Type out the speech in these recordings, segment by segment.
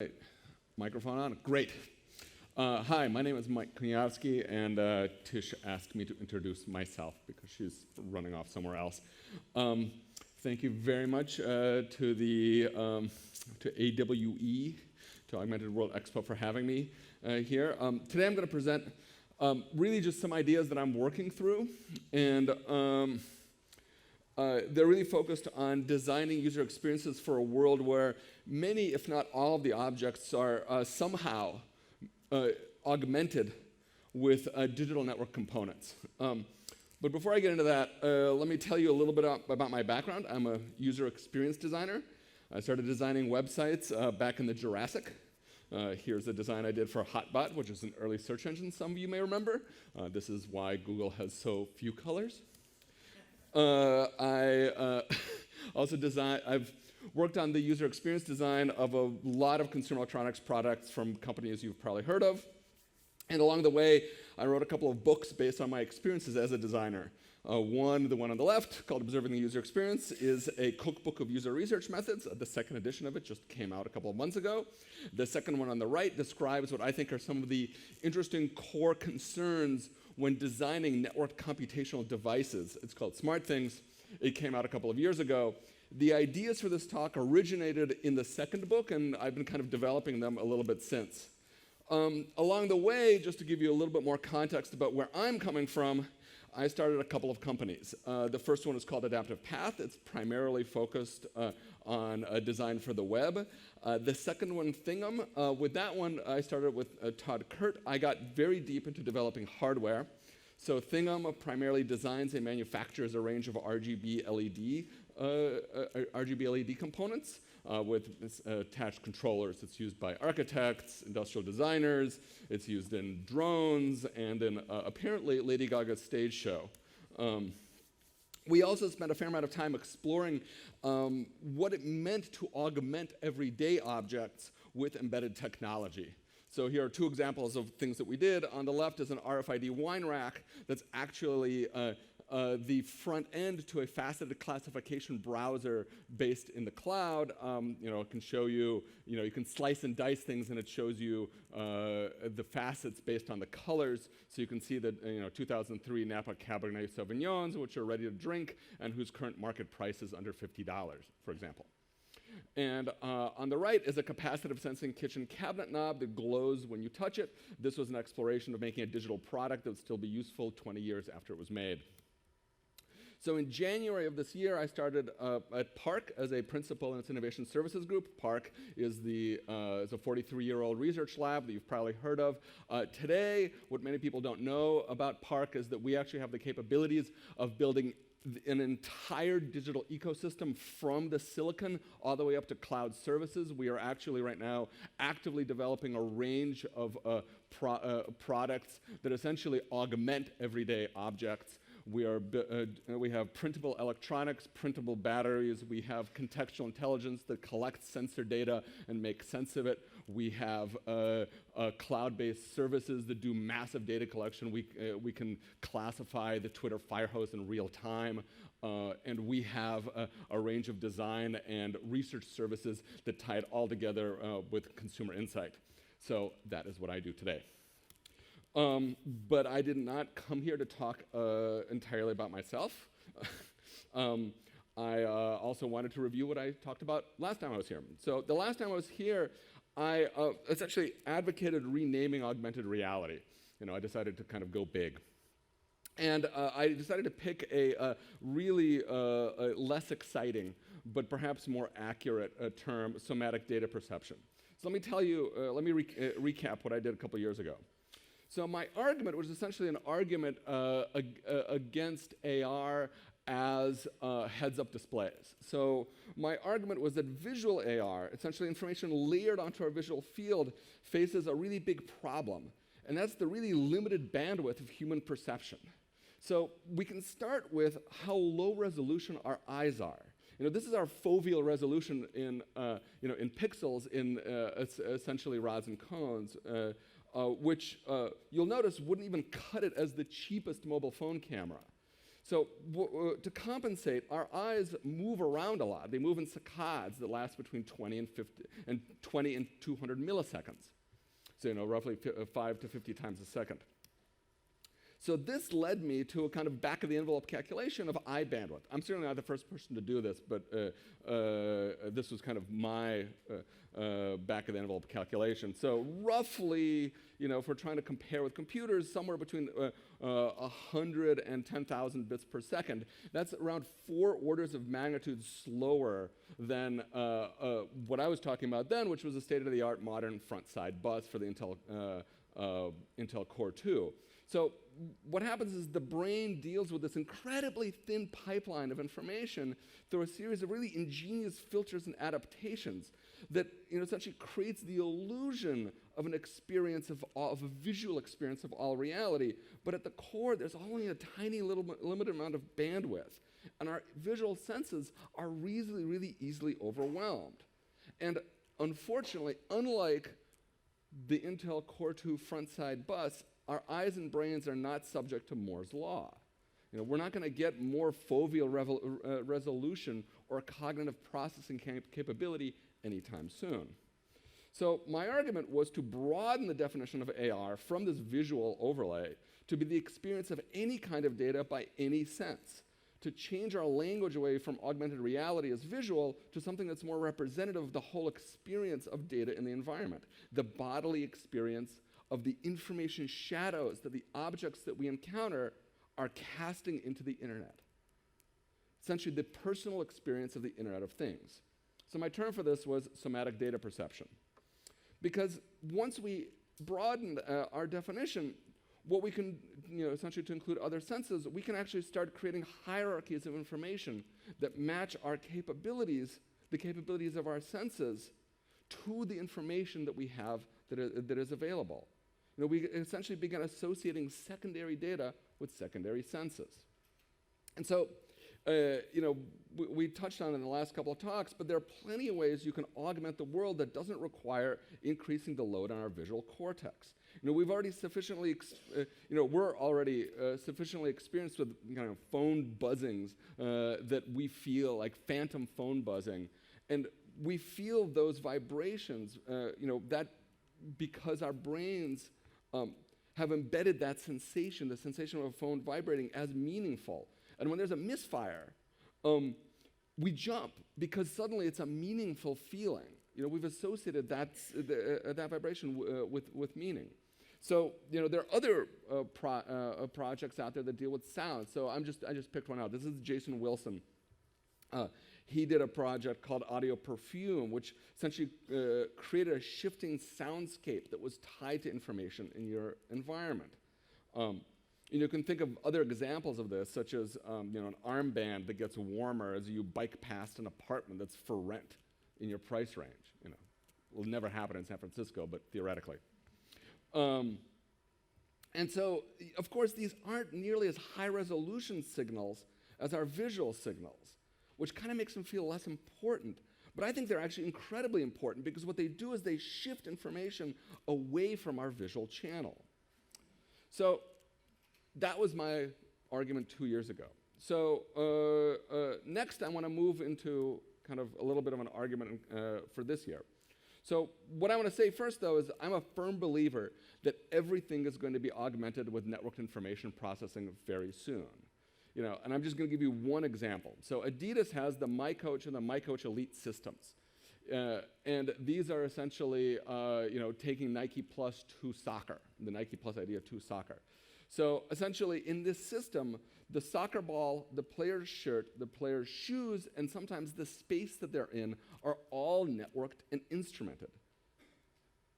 Right. Microphone on? Great. Hi, my name is Mike Kuniavsky, and Tish asked me to introduce myself because she's running off somewhere else. Thank you very much to AWE, to Augmented World Expo, for having me here. Today I'm going to present really just some ideas that I'm working through, and they're really focused on designing user experiences for a world where many, if not all, of the objects are somehow augmented with digital network components. But before I get into that, let me tell you a little bit about my background. I'm a user experience designer. I started designing websites back in the Jurassic. Here's a design I did for Hotbot, which is an early search engine some of you may remember. This is why Google has so few colors. I also I've worked on the user experience design of a lot of consumer electronics products from companies you've probably heard of. And along the way, I wrote a couple of books based on my experiences as a designer. The one on the left, called Observing the User Experience, is a cookbook of user research methods. The second edition of it just came out a couple of months ago. The second one on the right describes what I think are some of the interesting core concerns when designing networked computational devices. It's called Smart Things. It came out a couple of years ago. The ideas for this talk originated in the second book, and I've been kind of developing them a little bit since. Along the way, just to give you a little bit more context about where I'm coming from, I started a couple of companies. The first one is called Adaptive Path. It's primarily focused on design for the web. The second one, Thingam, with that one, I started with Todd Kurt. I got very deep into developing hardware. So Thingam primarily designs and manufactures a range of RGB LED components with attached controllers. It's used by architects, industrial designers. It's used in drones and in apparently Lady Gaga's stage show. We also spent a fair amount of time exploring what it meant to augment everyday objects with embedded technology. So here are two examples of things that we did. On the left is an RFID wine rack that's actually the front end to a faceted classification browser based in the cloud. It can show you, you can slice and dice things, and it shows you the facets based on the colors. So you can see that 2003 Napa Cabernet Sauvignons, which are ready to drink, and whose current market price is under $50, for example. And on the right is a capacitive sensing kitchen cabinet knob that glows when you touch it. This was an exploration of making a digital product that would still be useful 20 years after it was made. So in January of this year, I started at Parc as a principal in its innovation services group. Parc is a 43-year-old research lab that you've probably heard of. Today, what many people don't know about Parc is that we actually have the capabilities of building an entire digital ecosystem from the silicon all the way up to cloud services. We are actually right now actively developing a range of products that essentially augment everyday objects. We have printable electronics, printable batteries. We have contextual intelligence that collects sensor data and makes sense of it. We have cloud-based services that do massive data collection. We can classify the Twitter firehose in real time. And we have a range of design and research services that tie it all together with consumer insight. So that is what I do today. But I did not come here to talk entirely about myself. I also wanted to review what I talked about last time I was here. So the last time I was here, I essentially advocated renaming augmented reality. I decided to kind of go big. And I decided to pick a really less exciting, but perhaps more accurate term, somatic data perception. So let me tell you, let me recap what I did a couple years ago. So my argument was essentially an argument against AR as heads-up displays. So my argument was that visual AR, essentially information layered onto our visual field, faces a really big problem, and that's the really limited bandwidth of human perception. So we can start with how low resolution our eyes are. This is our foveal resolution in pixels in essentially rods and cones. Which you'll notice wouldn't even cut it as the cheapest mobile phone camera. So to compensate, our eyes move around a lot. They move in saccades that last between 20 and 200 milliseconds. So roughly 5 to 50 times a second. So this led me to a kind of back-of-the-envelope calculation of eye bandwidth. I'm certainly not the first person to do this, but this was kind of my back-of-the-envelope calculation. So roughly, if we're trying to compare with computers, somewhere between 100 and 10,000 bits per second, that's around 4 orders of magnitude slower than what I was talking about then, which was a state-of-the-art modern front-side bus for the Intel Core 2. So what happens is the brain deals with this incredibly thin pipeline of information through a series of really ingenious filters and adaptations that essentially creates the illusion of an experience of a visual experience of all reality. But at the core, there's only a tiny little limited amount of bandwidth. And our visual senses are really, really easily overwhelmed. And unfortunately, unlike the Intel Core 2 front-side bus, our eyes and brains are not subject to Moore's law. We're not going to get more foveal resolution or cognitive processing capability anytime soon. So my argument was to broaden the definition of AR from this visual overlay to be the experience of any kind of data by any sense, to change our language away from augmented reality as visual to something that's more representative of the whole experience of data in the environment, the bodily experience of the information shadows that the objects that we encounter are casting into the internet. Essentially, the personal experience of the Internet of Things. So my term for this was somatic data perception. Because once we broadened our definition, what we can, essentially to include other senses, we can actually start creating hierarchies of information that match our capabilities, the capabilities of our senses, to the information that we have that is available. We essentially begin associating secondary data with secondary senses. And so, we touched on it in the last couple of talks, but there are plenty of ways you can augment the world that doesn't require increasing the load on our visual cortex. We've already sufficiently, we're already sufficiently experienced with phone buzzings that we feel like phantom phone buzzing, and we feel those vibrations, that because our brains have embedded that sensation, the sensation of a phone vibrating, as meaningful. And when there's a misfire, we jump because suddenly it's a meaningful feeling. We've associated that vibration with meaning. So there are other projects out there that deal with sound. So I just picked one out. This is Jason Wilson. He did a project called Audio Perfume, which essentially created a shifting soundscape that was tied to information in your environment. You can think of other examples of this, such as an armband that gets warmer as you bike past an apartment that's for rent in your price range. Will never happen in San Francisco, but theoretically. And so, of course, these aren't nearly as high-resolution signals as our visual signals, which kind of makes them feel less important. But I think they're actually incredibly important because what they do is they shift information away from our visual channel. So that was my argument 2 years ago. So next I want to move into kind of a little bit of an argument for this year. So what I want to say first, though, is I'm a firm believer that everything is going to be augmented with networked information processing very soon. And I'm just going to give you one example. So Adidas has the MyCoach and the MyCoach Elite systems. And these are essentially, taking Nike Plus to soccer, the Nike Plus idea to soccer. So essentially, in this system, the soccer ball, the player's shirt, the player's shoes, and sometimes the space that they're in are all networked and instrumented.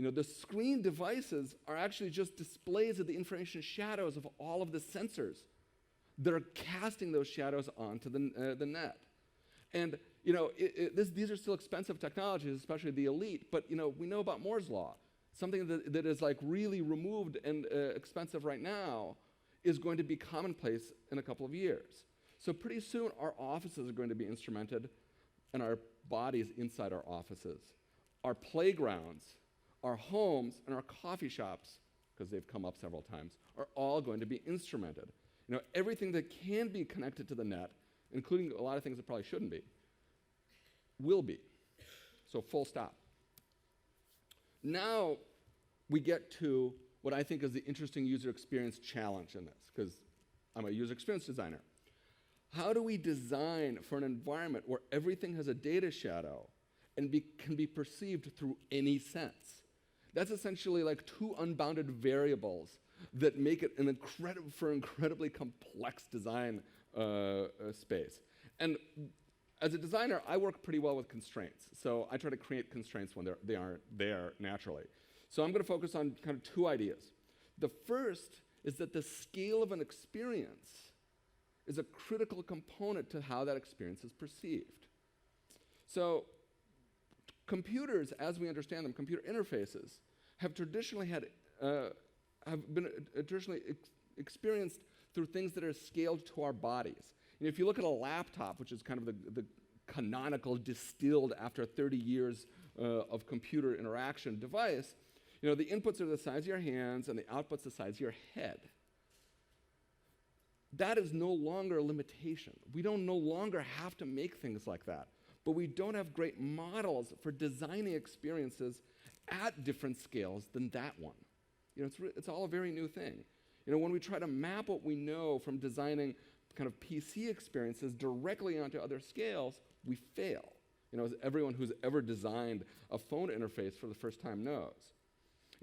The screen devices are actually just displays of the information shadows of all of the sensors that are casting those shadows onto the net. And these are still expensive technologies, especially the Elite, but we know about Moore's law. Something that is like really removed and expensive right now is going to be commonplace in a couple of years. So pretty soon our offices are going to be instrumented and our bodies inside our offices. Our playgrounds, our homes, and our coffee shops, because they've come up several times, are all going to be instrumented. Everything that can be connected to the net, including a lot of things that probably shouldn't be, will be. So full stop. Now we get to what I think is the interesting user experience challenge in this, because I'm a user experience designer. How do we design for an environment where everything has a data shadow and can be perceived through any sense? That's essentially like two unbounded variables that make it an incredibly complex design space. And as a designer, I work pretty well with constraints. So I try to create constraints when they aren't there naturally. So I'm going to focus on kind of two ideas. The first is that the scale of an experience is a critical component to how that experience is perceived. So computers, as we understand them, computer interfaces, have traditionally experienced through things that are scaled to our bodies. If you look at a laptop, which is kind of the canonical distilled after 30 years of computer interaction device, the inputs are the size of your hands and the outputs the size of your head. That is no longer a limitation. We don't no longer have to make things like that. But we don't have great models for designing experiences at different scales than that one. It's all a very new thing. When we try to map what we know from designing kind of PC experiences directly onto other scales, we fail. As everyone who's ever designed a phone interface for the first time knows.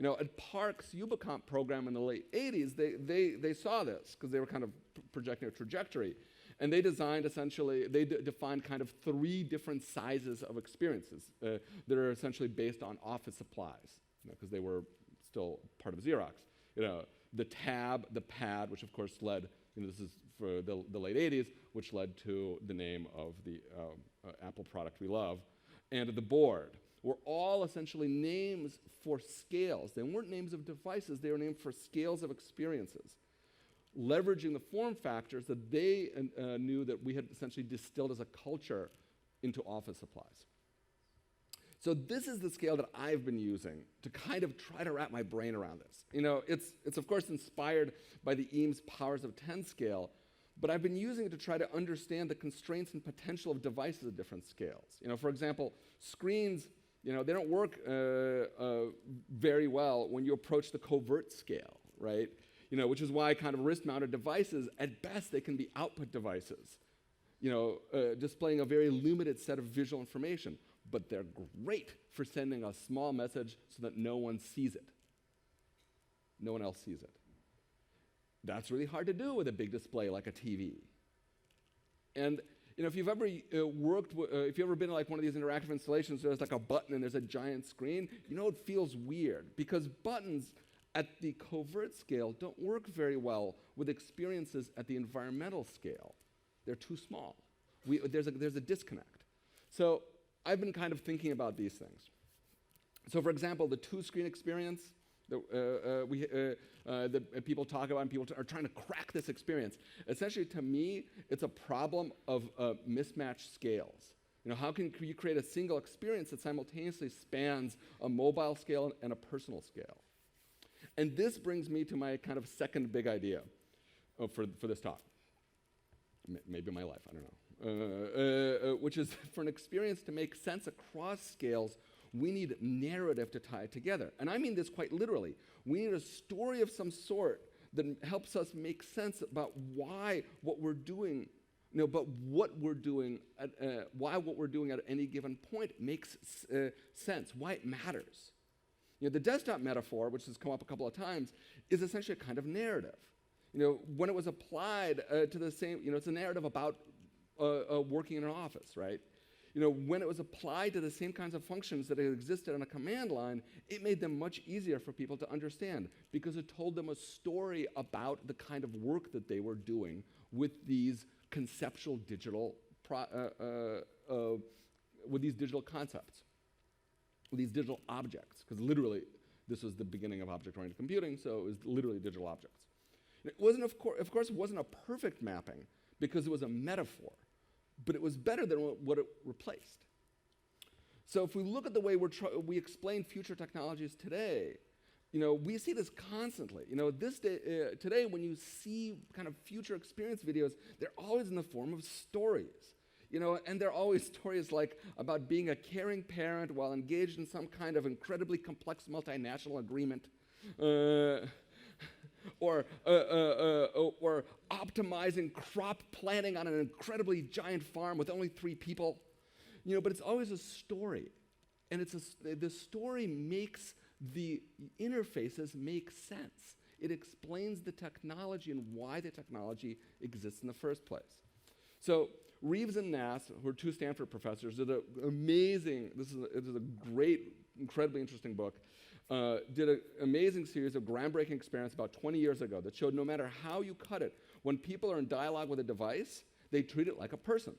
At Parc's Ubicomp program in the late 80s, they saw this because they were kind of projecting a trajectory. And they designed essentially, they defined kind of 3 different sizes of experiences that are essentially based on office supplies, because they were still part of Xerox. The tab, the pad, which of course led, this is for the late 80s, which led to the name of the Apple product we love, and the board were all essentially names for scales. They weren't names of devices, they were named for scales of experiences, leveraging the form factors that they knew that we had essentially distilled as a culture into office supplies. So this is the scale that I've been using to kind of try to wrap my brain around this. It's of course inspired by the Eames Powers of 10 scale, but I've been using it to try to understand the constraints and potential of devices at different scales. For example, screens, they don't work very well when you approach the covert scale, right? Which is why kind of wrist-mounted devices, at best, they can be output devices, displaying a very limited set of visual information. But they're great for sending a small message so that no one sees it. No one else sees it. That's really hard to do with a big display like a TV. And if you've ever if you've ever been to like one of these interactive installations, there's like a button and there's a giant screen, it feels weird because buttons at the covert scale don't work very well with experiences at the environmental scale. They're too small. There's a disconnect. So I've been kind of thinking about these things. So for example, the 2-screen experience that people talk about and people are trying to crack this experience. Essentially, to me, it's a problem of mismatched scales. How can you create a single experience that simultaneously spans a mobile scale and a personal scale? And this brings me to my kind of second big idea for this talk. Maybe my life, I don't know. Which is for an experience to make sense across scales, we need narrative to tie it together. And I mean this quite literally. We need a story of some sort that helps us make sense about why what we're doing, why what we're doing at any given point makes sense, why it matters. The desktop metaphor, which has come up a couple of times, is essentially a kind of narrative. When it was applied to the same, it's a narrative about working in an office, right? When it was applied to the same kinds of functions that existed on a command line, it made them much easier for people to understand because it told them a story about the kind of work that they were doing with these conceptual digital, with these digital concepts, with these digital objects, because literally this was the beginning of object-oriented computing, so it was literally digital objects. It wasn't, of course, it wasn't a perfect mapping because it was a metaphor, but it was better than what it replaced. So if we look at the way we explain future technologies today, we see this constantly. Today when you see kind of future experience videos, they're always in the form of stories. And they're always stories like about being a caring parent while engaged in some kind of incredibly complex multinational agreement, or optimizing crop planting on an incredibly giant farm with only 3 people. But it's always a story, and the story makes the interfaces make sense. It explains the technology and why the technology exists in the first place. So Reeves and Nass, who are 2 Stanford professors, did an amazing, this is a great, incredibly interesting book, did an amazing series of groundbreaking experiments about 20 years ago that showed no matter how you cut it, when people are in dialogue with a device, they treat it like a person.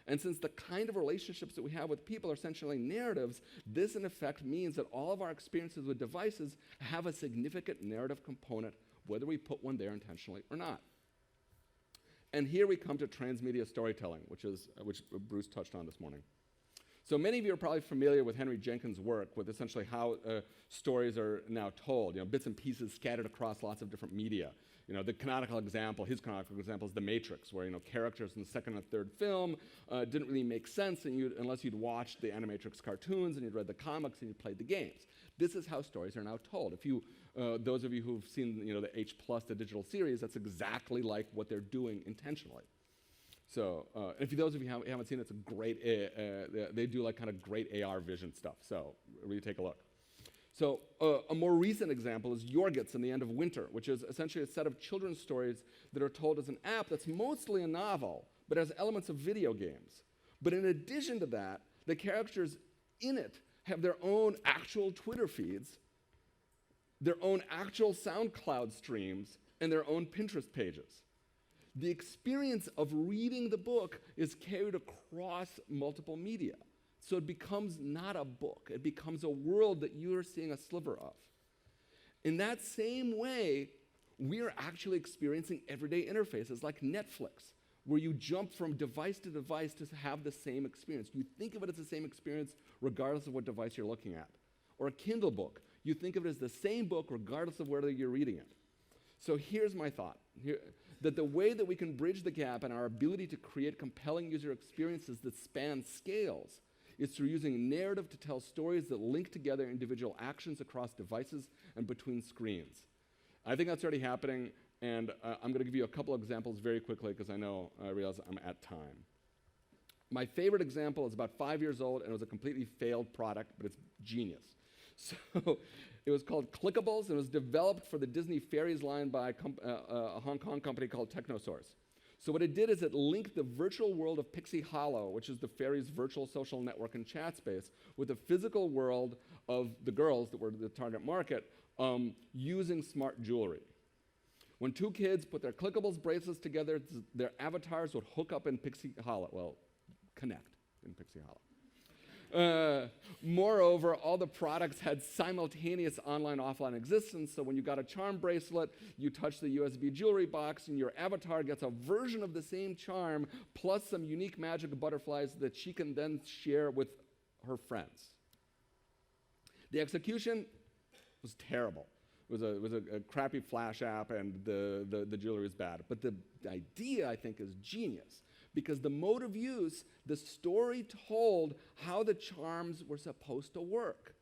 And since the kind of relationships that we have with people are essentially narratives, this in effect means that all of our experiences with devices have a significant narrative component, whether we put one there intentionally or not. And here we come to transmedia storytelling, which Bruce touched on this morning. So many of you are probably familiar with Henry Jenkins' work with essentially how stories are now told, bits and pieces scattered across lots of different media. His canonical example is The Matrix, where characters in the second and third film didn't really make sense unless you'd watched the Animatrix cartoons and you'd read the comics and you'd played the games. This is how stories are now told. If those of you who've seen the H+, the digital series, that's exactly like what they're doing intentionally. So if those of you who haven't seen it, it's a great, they do like kind of great AR vision stuff. So really take a look. So a more recent example is Jorgits and the End of Winter, which is essentially a set of children's stories that are told as an app that's mostly a novel, but has elements of video games. But in addition to that, the characters in it have their own actual Twitter feeds, their own actual SoundCloud streams, and their own Pinterest pages. The experience of reading the book is carried across multiple media. So it becomes not a book. It becomes a world that you're seeing a sliver of. In that same way, we're actually experiencing everyday interfaces like Netflix, where you jump from device to device to have the same experience. You think of it as the same experience regardless of what device you're looking at. Or a Kindle book. You think of it as the same book regardless of whether you're reading it. So here's my thought. That the way that we can bridge the gap in our ability to create compelling user experiences that span scales is through using narrative to tell stories that link together individual actions across devices and between screens. I think that's already happening, and I'm going to give you a couple examples very quickly because I realize I'm at time. My favorite example is about 5 years old, and it was a completely failed product, but it's genius. So it was called Clickables, and it was developed for the Disney Fairies line by a Hong Kong company called Technosource. So what it did is it linked the virtual world of Pixie Hollow, which is the fairies' virtual social network and chat space, with the physical world of the girls that were the target market using smart jewelry. When 2 kids put their Clickables bracelets together, their avatars would hook up in Pixie Hollow, well, connect in Pixie Hollow. Moreover, all the products had simultaneous online-offline existence, so when you got a charm bracelet, you touch the USB jewelry box, and your avatar gets a version of the same charm, plus some unique magic butterflies that she can then share with her friends. The execution was terrible. It was a crappy Flash app, and the jewelry was bad. But the idea, I think, is genius. Because the mode of use, the story told how the charms were supposed to work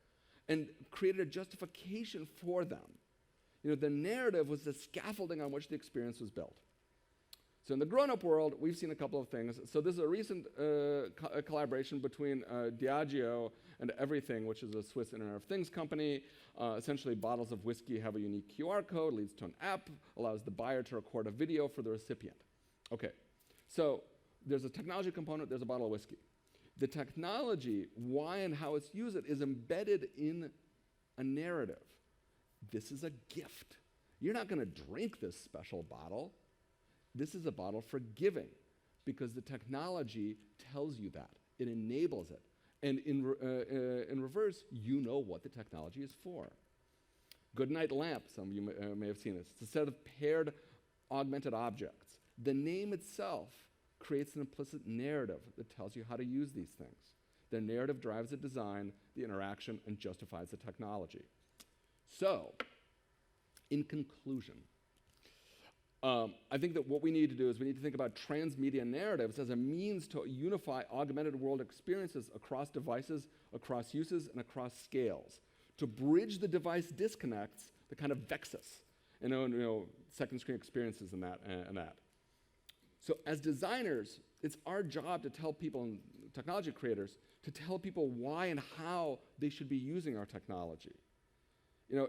and created a justification for them. The narrative was the scaffolding on which the experience was built. So in the grown-up world, we've seen a couple of things. So this is a recent collaboration between Diageo and Everything, which is a Swiss Internet of Things company. Essentially, bottles of whiskey have a unique QR code, leads to an app, allows the buyer to record a video for the recipient. Okay, so there's a technology component, there's a bottle of whiskey. The technology, why and how it's used, is embedded in a narrative. This is a gift. You're not going to drink this special bottle. This is a bottle for giving, because the technology tells you that. It enables it. And in reverse, you know what the technology is for. Goodnight lamp, some of you may have seen this. It's a set of paired augmented objects. The name itself creates an implicit narrative that tells you how to use these things. The narrative drives the design, the interaction, and justifies the technology. So, in conclusion, I think that what we need to do is we need to think about transmedia narratives as a means to unify augmented world experiences across devices, across uses, and across scales, to bridge the device disconnects that kind of vex us, second screen experiences and that. So as designers, it's our job to tell people, and technology creators, to tell people why and how they should be using our technology.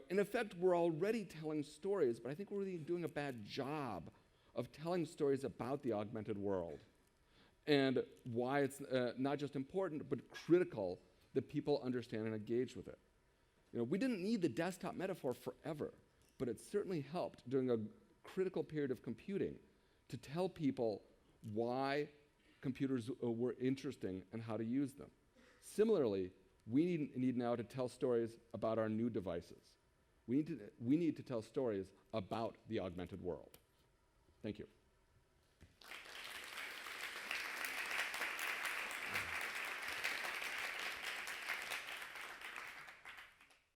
In effect, we're already telling stories, but I think we're really doing a bad job of telling stories about the augmented world and why it's not just important, but critical that people understand and engage with it. We didn't need the desktop metaphor forever, but it certainly helped during a critical period of computing to tell people why computers were interesting and how to use them. Similarly, we need now to tell stories about our new devices. We need to tell stories about the augmented world. Thank you.